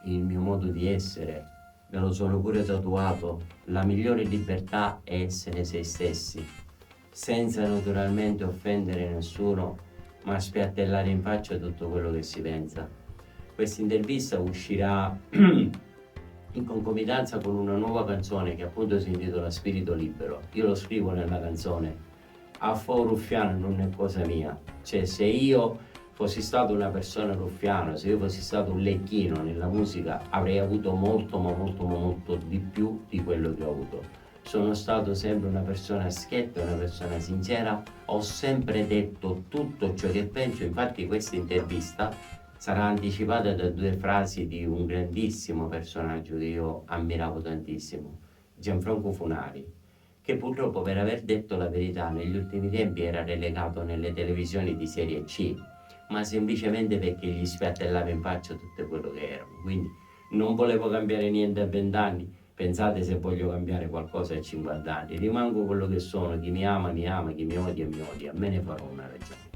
il mio modo di essere, me lo sono pure tatuato. La migliore libertà è essere se stessi, senza naturalmente offendere nessuno, ma spiattellare in faccia tutto quello che si pensa. Questa intervista uscirà in concomitanza con una nuova canzone che appunto si intitola Spirito Libero. Io lo scrivo nella canzone: affo ruffiano non è cosa mia. Cioè, se io fossi stato una persona ruffiana, se io fossi stato un lecchino nella musica, avrei avuto molto, ma molto, ma molto di più di quello che ho avuto. Sono stato sempre una persona schietta, una persona sincera, ho sempre detto tutto ciò che penso. Infatti questa intervista sarà anticipata da 2 frasi di un grandissimo personaggio che io ammiravo tantissimo, Gianfranco Funari, che purtroppo per aver detto la verità negli ultimi tempi era relegato nelle televisioni di serie C, ma semplicemente perché gli spiattellava in faccia tutto quello che erano. Quindi non volevo cambiare niente a 20 anni, pensate se voglio cambiare qualcosa a 50 anni, rimango quello che sono, chi mi ama, chi mi odia, a me ne farò una ragione.